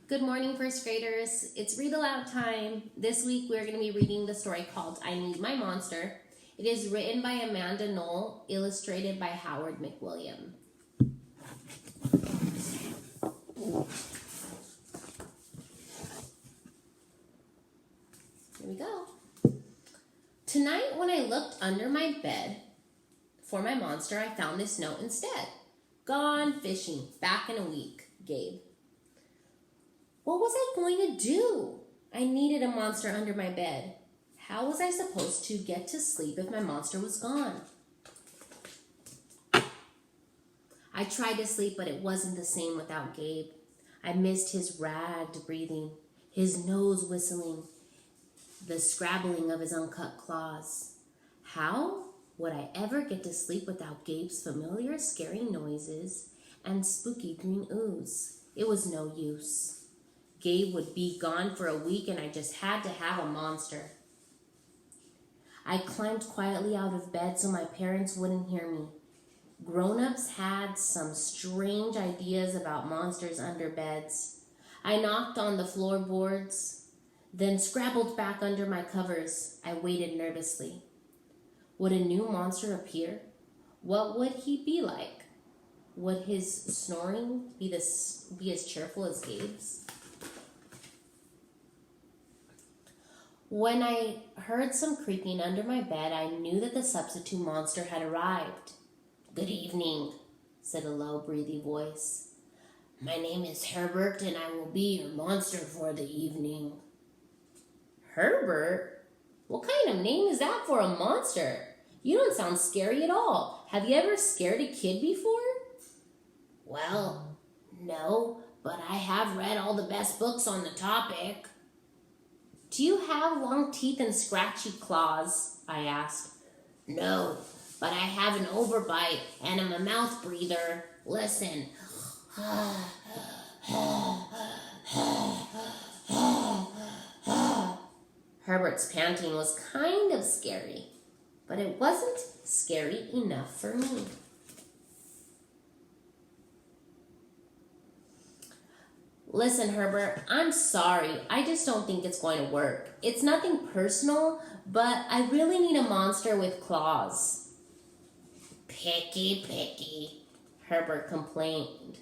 Good morning, first graders. It's read aloud time. This week we're going to be reading the story called I Need My Monster. It is written by Amanda Knoll, illustrated by Howard McWilliam. Here we go. Tonight when I looked under my bed for my monster, I found this note instead. Gone fishing, back in a week, Gabe. What was I going to do? I needed a monster under my bed. How was I supposed to get to sleep if my monster was gone? I tried to sleep, but it wasn't the same without Gabe. I missed his ragged breathing, his nose whistling, the scrabbling of his uncut claws. How would I ever get to sleep without Gabe's familiar scary noises and spooky green ooze? It was no use. Gabe would be gone for a week and I just had to have a monster. I climbed quietly out of bed so my parents wouldn't hear me. Grown-ups had some strange ideas about monsters under beds. I knocked on the floorboards, then scrabbled back under my covers. I waited nervously. Would a new monster appear? What would he be like? Would his snoring be as cheerful as Gabe's? When I heard some creaking under my bed, I knew that the substitute monster had arrived. Good evening, said a low, breathy voice. My name is Herbert, and I will be your monster for the evening. Herbert? What kind of name is that for a monster? You don't sound scary at all. Have you ever scared a kid before? Well, no, but I have read all the best books on the topic. Do you have long teeth and scratchy claws? I asked. No, but I have an overbite and I'm a mouth breather. Listen. Herbert's panting was kind of scary, but it wasn't scary enough for me. Listen, Herbert, I'm sorry. I just don't think it's going to work. It's nothing personal, but I really need a monster with claws. Picky, Herbert complained.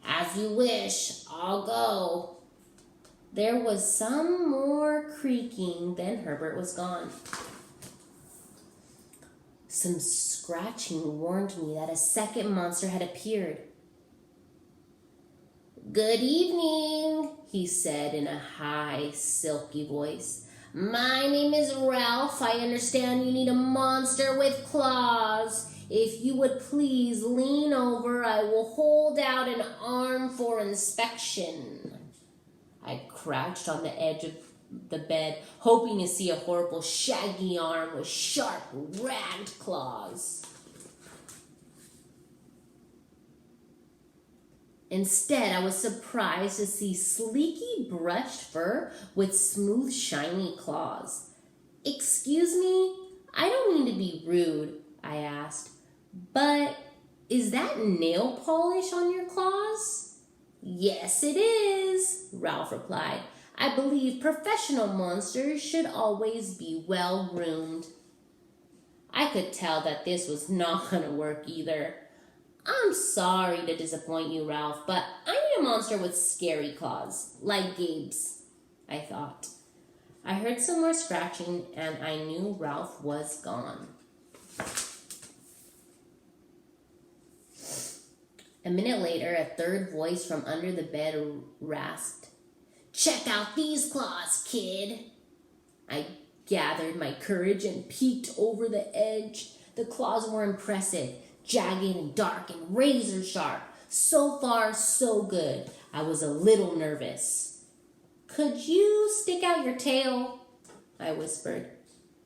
As you wish, I'll go. There was some more creaking, then Herbert was gone. Some scratching warned me that a second monster had appeared. Good evening, he said in a high, silky voice. My name is Ralph. I understand you need a monster with claws. If you would please lean over, I will hold out an arm for inspection. I crouched on the edge of the bed, hoping to see a horrible, shaggy arm with sharp, ragged claws. Instead, I was surprised to see sleeky, brushed fur with smooth, shiny claws. Excuse me? I don't mean to be rude, I asked, but is that nail polish on your claws? Yes, it is, Ralph replied. I believe professional monsters should always be well-groomed. I could tell that this was not going to work either. I'm sorry to disappoint you, Ralph, but I need a monster with scary claws, like Gabe's, I thought. I heard some more scratching, and I knew Ralph was gone. A minute later, a third voice from under the bed rasped, Check out these claws, kid. I gathered my courage and peeked over the edge. The claws were impressive. Jagged and dark and razor sharp. So far, so good. I was a little nervous. Could you stick out your tail? I whispered.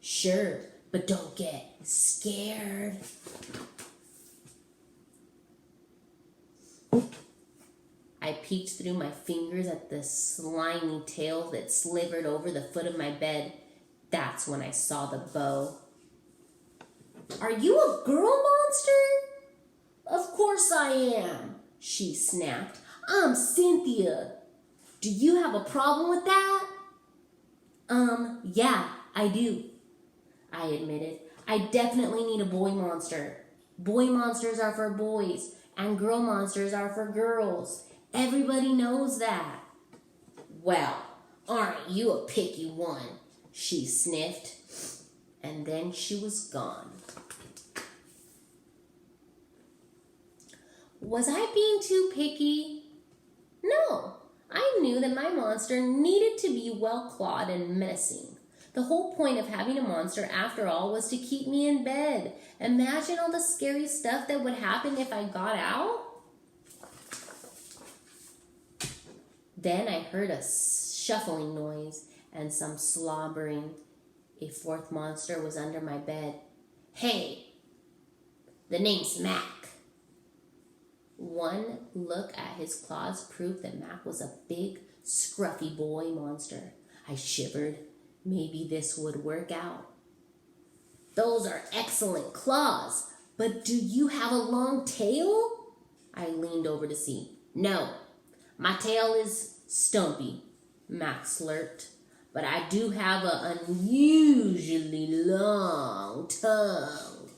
Sure, but don't get scared. I peeked through my fingers at the slimy tail that slivered over the foot of my bed. That's when I saw the bow. Are you a girl monster? Of course I am, she snapped. I'm Cynthia. Do you have a problem with that? Yeah, I do, I admitted. I definitely need a boy monster. Boy monsters are for boys, and girl monsters are for girls. Everybody knows that. Well, aren't you a picky one? She sniffed, and then she was gone. Was I being too picky? No, I knew that my monster needed to be well-clawed and menacing. The whole point of having a monster, after all, was to keep me in bed. Imagine all the scary stuff that would happen if I got out. Then I heard a shuffling noise and some slobbering. A fourth monster was under my bed. Hey, the name's Mac. One look at his claws proved that Mac was a big, scruffy boy monster. I shivered. Maybe this would work out. Those are excellent claws, but do you have a long tail? I leaned over to see. No, my tail is stumpy, Mac slurped, but I do have an unusually long tongue.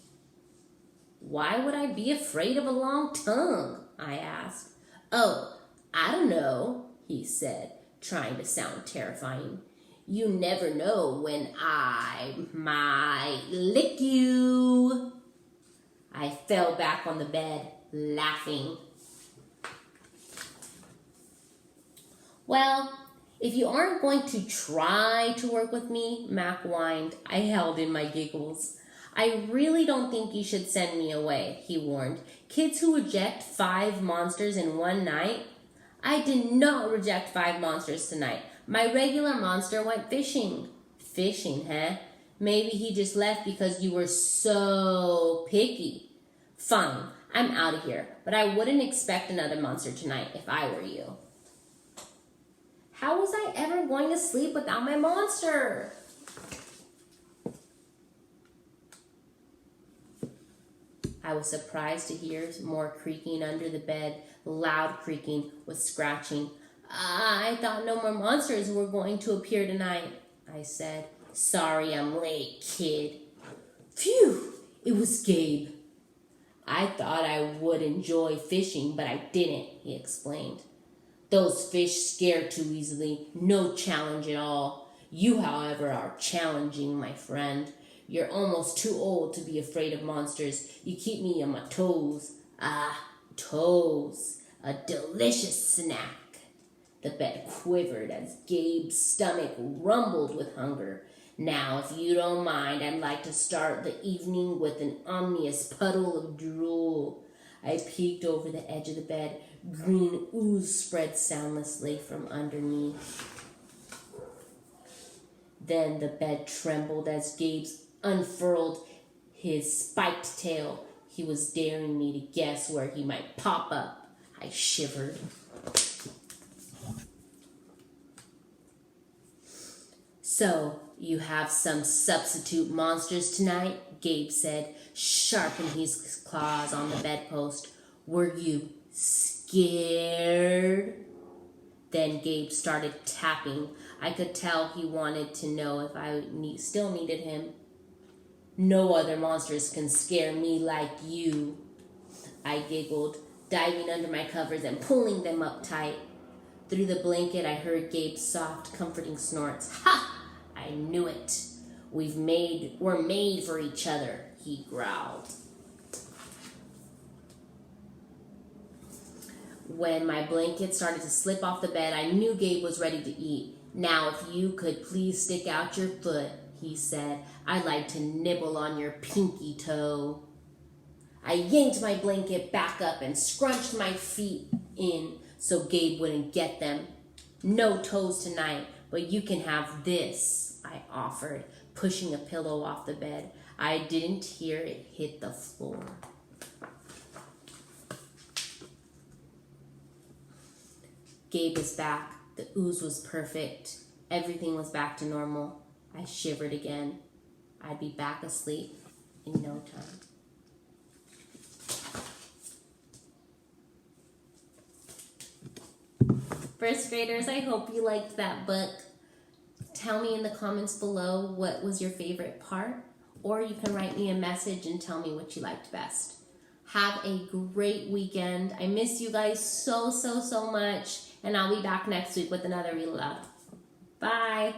Why would I be afraid of a long tongue? I asked. Oh, I don't know, he said, trying to sound terrifying. You never know when I might lick you. I fell back on the bed, laughing. Well, if you aren't going to try to work with me, Mac whined. I held in my giggles. I really don't think you should send me away, he warned. Kids who reject 5 monsters in one night? I did not reject 5 monsters tonight. My regular monster went fishing. Fishing, huh? Maybe he just left because you were so picky. Fine, I'm out of here, but I wouldn't expect another monster tonight if I were you. How was I ever going to sleep without my monster? I was surprised to hear more creaking under the bed, loud creaking with scratching. I thought no more monsters were going to appear tonight, I said. Sorry I'm late, kid. Phew, it was Gabe. I thought I would enjoy fishing, but I didn't, he explained. Those fish scare too easily, no challenge at all. You, however, are challenging, my friend. You're almost too old to be afraid of monsters. You keep me on my toes. Ah, toes. A delicious snack. The bed quivered as Gabe's stomach rumbled with hunger. Now, if you don't mind, I'd like to start the evening with an ominous puddle of drool. I peeked over the edge of the bed. Green ooze spread soundlessly from underneath. Then the bed trembled as Gabe unfurled his spiked tail. He was daring me to guess where he might pop up. I shivered. So, you have some substitute monsters tonight? Gabe said, sharpening his claws on the bedpost. Were you scared? Then Gabe started tapping. I could tell he wanted to know if I still needed him. No other monsters can scare me like you, I giggled, diving under my covers and pulling them up tight. Through the blanket, I heard Gabe's soft, comforting snorts. Ha! I knew it. We're made for each other, he growled. When my blanket started to slip off the bed, I knew Gabe was ready to eat. Now, if you could please stick out your foot, he said. I'd like to nibble on your pinky toe. I yanked my blanket back up and scrunched my feet in so Gabe wouldn't get them. No toes tonight, but you can have this, I offered, pushing a pillow off the bed. I didn't hear it hit the floor. Gabe was back. The ooze was perfect. Everything was back to normal. I shivered again. I'd be back asleep in no time. First graders, I hope you liked that book. Tell me in the comments below what was your favorite part, or you can write me a message and tell me what you liked best. Have a great weekend. I miss you guys so much, and I'll be back next week with another Read Aloud. Bye.